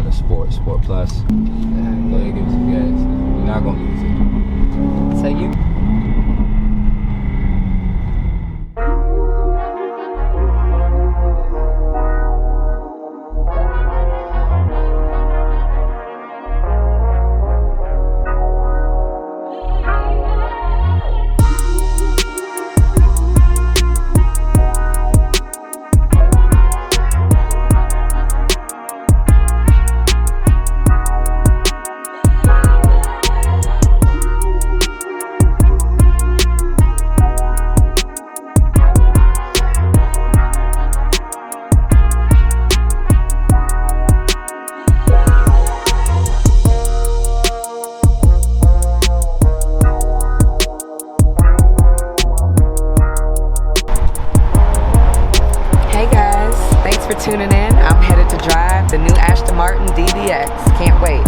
the Sport Plus. Go ahead, give me some gas. You're not gonna lose it. So you. For tuning in. I'm headed to drive the new Aston Martin DBX. Can't wait.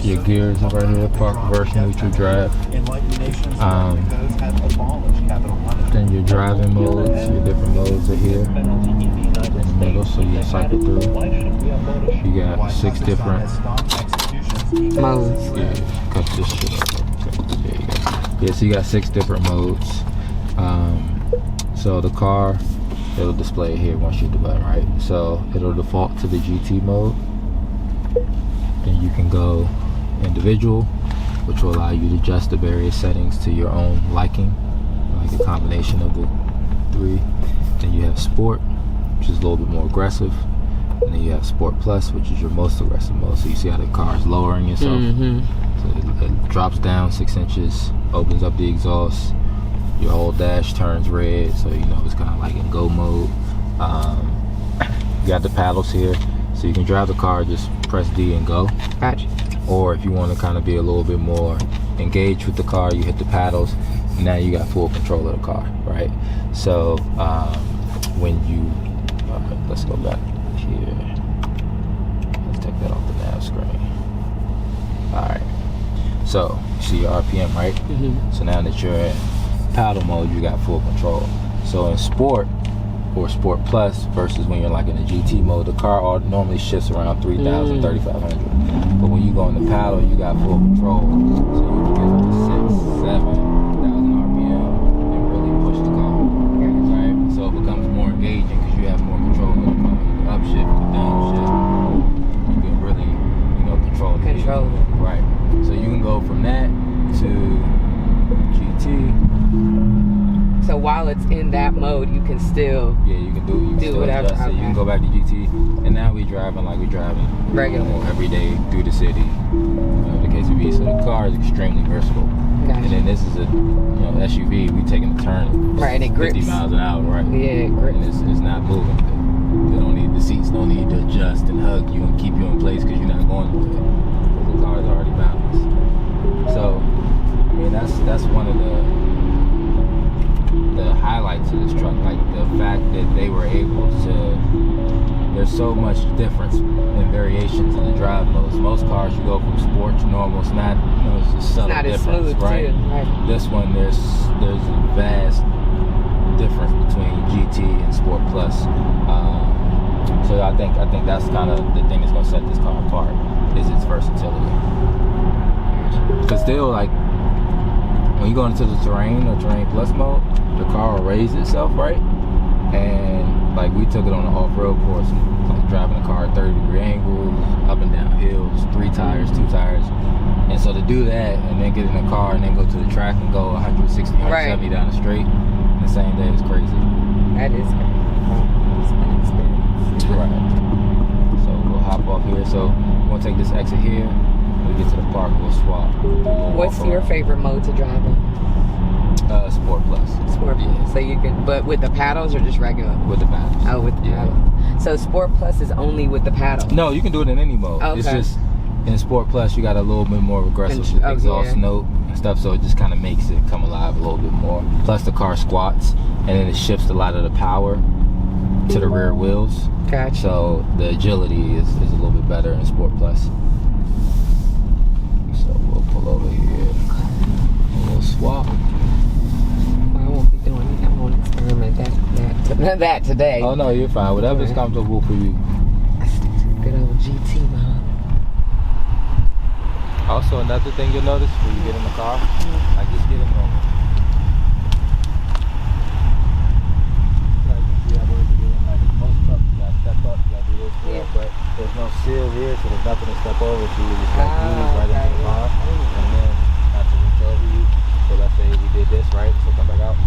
Your gears are right here, park, reverse, neutral, drive. Then your driving modes, your different modes are here in the middle, so you cycle through. You got 6 different modes. Yeah, cut this shit up. There you go. Yeah, so you got 6 different modes. So the car, it'll display it here once you hit the button, right? So it'll default to the GT mode. Then you can go individual, which will allow you to adjust the various settings to your own liking, like a combination of the 3. Then you have sport, which is a little bit more aggressive, and then you have Sport Plus, which is your most aggressive mode. So you see how the car is lowering itself. So it drops down 6 inches, opens up the exhaust, your whole dash turns red, so you know it's kind of like in go mode. You got the paddles here, so you can drive the car, just press D and go. Gotcha. Or if you want to kind of be a little bit more engaged with the car, you hit the paddles. Now you got full control of the car, right? So when you, let's go back here. Let's take that off the nav screen. All right. So you see your RPM, right? So now that you're in paddle mode, you got full control. So in sport or Sport Plus versus when you're like in the GT mode, the car normally shifts around 3,000, 3,500. But when you go in the paddle, you got full control. So you can get up to 6,000, 7,000 RPM and really push the car, right? So it becomes more engaging because you have more control of the car. You can upshift, you can downshift. You can really, control the vehicle, right? So you can go from that to GT. So while it's in that mode, you can still you can do whatever. So you can go back to GT, and now we driving like we're driving regular every day through the city. The KCB. So the car is extremely versatile. Gotcha. And then this is a SUV. We taking a turn. Right, and it grips 50 miles an hour. Right. Yeah, it grips. And it's not moving. They don't need the seats. Don't need to adjust and hug you and keep you in place because you're not going nowhere. The car is already balanced. So I mean that's one of the highlights of this truck we're able to, there's so much difference in variations in the drive modes. Most cars you go from sport to normal, it's not, it's just subtle not as difference, smooth, right? too. Right. This one, there's a vast difference between GT and Sport Plus. So I think that's kind of the thing that's gonna set this car apart, is its versatility. Because still, like, when you go into the terrain or terrain plus mode, the car will raise itself, right? And like we took it on an off-road course, like driving the car at 30-degree angles, up and down hills, 3 tires, 2 tires. And so to do that and then get in the car and then go to the track and go 160, 170 down the straight in the same day is crazy. That is great. It's an experience. Right. So we'll hop off here. So we'll take this exit here. When we get to the park, we'll swap. What's your favorite mode to drive in? Sport Plus. Sport Plus. So you can, but with the paddles or just regular? With the paddles. Oh, with the paddles. So Sport Plus is only with the paddles? No, you can do it in any mode. Okay. It's just in Sport Plus you got a little bit more aggressive exhaust note and stuff, so it just kind of makes it come alive a little bit more. Plus the car squats and then it shifts a lot of the power to the rear wheels. Gotcha. So the agility is a little bit better in Sport Plus. So we'll pull over here and we'll swap. I won't be doing it. I won't experiment that today. Oh no, you're fine. Whatever's comfortable for you. I stick to the good old GT mode. Also, another thing you'll notice when you get in the car, like just get in normal. Like most trucks, you gotta step up, you gotta do this, but there's no seal here, so there's nothing to step over, so you just like move right into the car, and then not to reach over you. So let's say we did this, right? So come back out.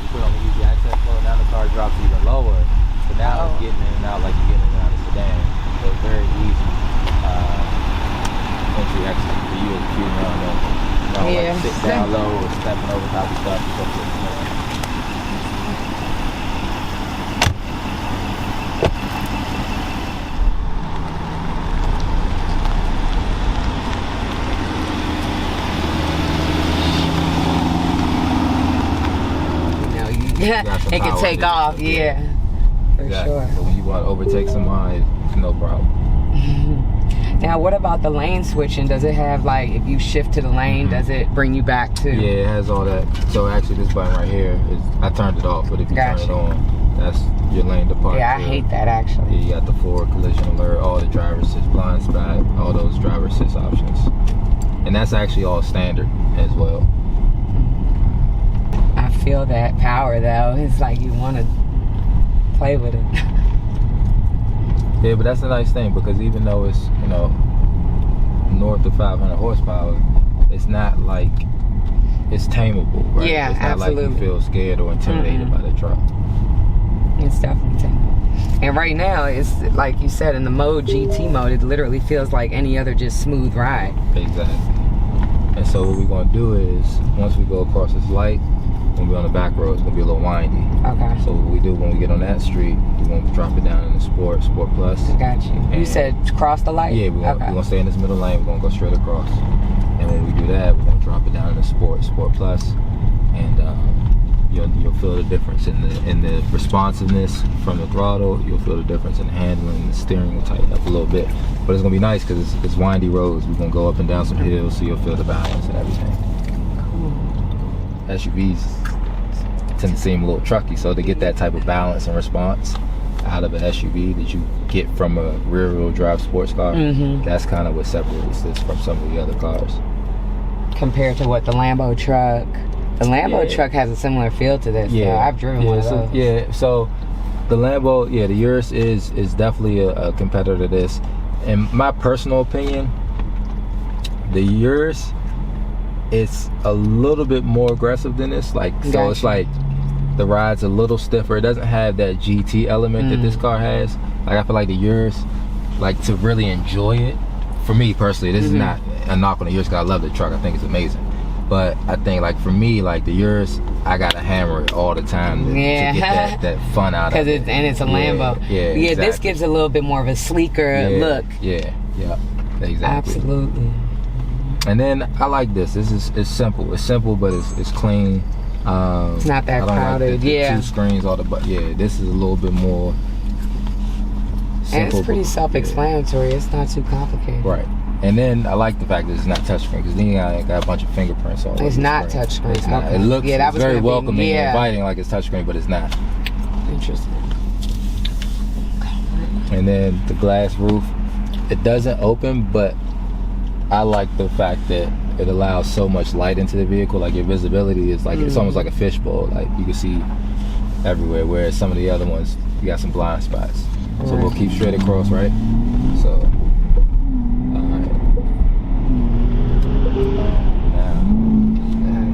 You put on the easy access mode, now the car drops even lower. So now it's getting in and out like you're getting in and out of the sedan. So it's very easy. Entry exit for you if you like sit down low or stepping over top of stuff. It can take off, for sure. So when you want to overtake somebody, no problem. Now, what about the lane switching? Does it have, like, if you shift to the lane, does it bring you back to? Yeah, it has all that. So actually, this button right here I turned it off, but if you turn it on, that's your lane departure. Yeah, I hate that actually. Yeah, you got the forward collision alert, all the driver assist, blind spot, all those driver assist options, and that's actually all standard as well. I feel that power though. It's like you want to play with it. Yeah, but that's a nice thing because even though it's, north of 500 horsepower, it's not like it's tameable, right? Yeah, it's not absolutely. like you feel scared or intimidated by the truck. It's definitely tameable. And right now, it's like you said, in the mode, GT mode, it literally feels like any other just smooth ride. Exactly. And so what we're going to do is, once we go across this light, when we're on the back road, it's going to be a little windy. Okay. So what we do when we get on that street, we're going to drop it down in the Sport Plus. Got you. You said cross the light? Yeah, we're going to stay in this middle lane. We're going to go straight across. And when we do that, we're going to drop it down in the Sport Plus. And you'll feel the difference in the responsiveness from the throttle. You'll feel the difference in the handling. The steering will tighten up a little bit. But it's going to be nice because it's windy roads. We're going to go up and down some hills, so you'll feel the balance and everything. SUVs tend to seem a little trucky, so to get that type of balance and response out of an SUV that you get from a rear-wheel drive sports car, that's kind of what separates this from some of the other cars. Compared to what the Lambo truck. The Lambo truck has a similar feel to this. Yeah, I've driven one of those. So the Lambo, the Urus is definitely a competitor to this. In my personal opinion, the Urus, it's a little bit more aggressive than this. So it's like the ride's a little stiffer. It doesn't have that GT element that this car has. Like I feel like the Urus, like to really enjoy it, for me personally, this is not a knock on the Urus because I love the truck. I think it's amazing. But I think like for me, like the Urus, I gotta hammer it all the time to get that fun out of it. And it's a Lambo. Yeah, exactly. This gives a little bit more of a sleeker look. Yeah, exactly. Absolutely. And then I like this. It's simple. It's simple, but it's clean. It's not that I don't crowded. like the Yeah. 2 screens, yeah, this is a little bit more simple. And it's pretty but- self-explanatory. It's not too complicated. Right. And then I like the fact that it's not touchscreen, because then you got a bunch of fingerprints all over It's the not screen. touchscreen. It's not. Okay. It looks Yeah, that it's was very gonna be- welcoming yeah. and inviting like it's touchscreen, but it's not. Interesting. And then the glass roof, it doesn't open, but I like the fact that it allows so much light into the vehicle. Like your visibility is like, it's almost like a fishbowl. Like you can see everywhere, whereas some of the other ones, you got some blind spots. So we'll keep straight across, right? So, alright. Now,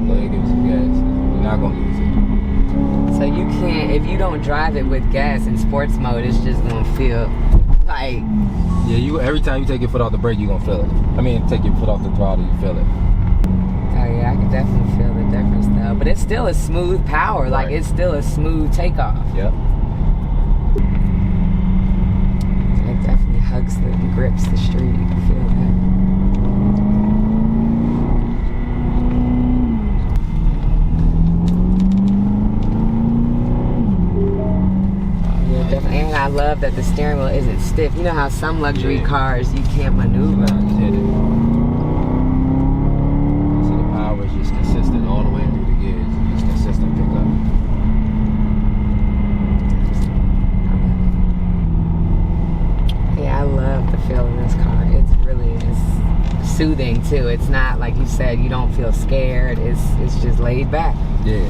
go ahead and give it some gas. We're not gonna lose it. So you can't, if you don't drive it with gas in sports mode, it's just gonna feel like, Yeah, every time you take your foot off the brake, you're gonna feel it. I mean, take your foot off the throttle, you feel it. oh yeah, I can definitely feel the difference though. But it's still a smooth power, like Right. it's still a smooth takeoff. Yep. It definitely hugs and grips the street. You can feel that. Yeah, definitely. And I love that the steering wheel isn't stiff. You know how some luxury Yeah. cars you can't maneuver. Just hit it. So the power is just consistent all the way through the gears. Just consistent pickup. Yeah, I love the feel of this car. It's really is soothing too. It's not like you said, you don't feel scared. It's just laid back. Yeah.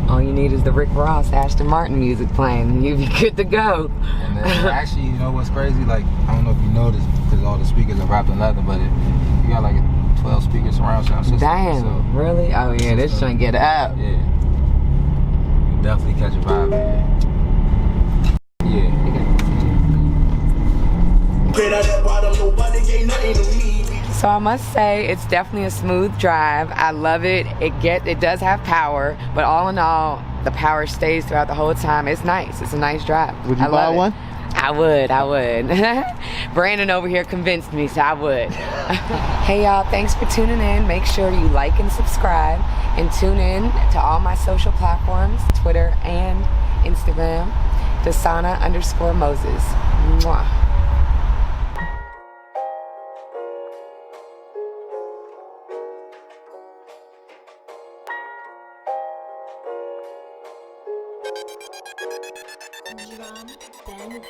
All you need is the Rick Ross Aston Martin music playing and you'll be good to go. And then actually, you know what's crazy? Like, I don't know if you noticed, because all the speakers are wrapped in leather, but you got like a 12 speaker surround sound system. Damn, So, really? Oh yeah, this joint get up. yeah. You definitely catch a vibe, man. Yeah. So I must say, it's definitely a smooth drive. I love it. It does have power, but all in all, the power stays throughout the whole time. It's nice. It's a nice drive. Would you I buy love it. one? I would. Brandon over here convinced me, so I would. Hey y'all, thanks for tuning in. Make sure you like and subscribe and tune in to all my social platforms, Twitter and Instagram, Desana_Moses. Mwah. Drum, then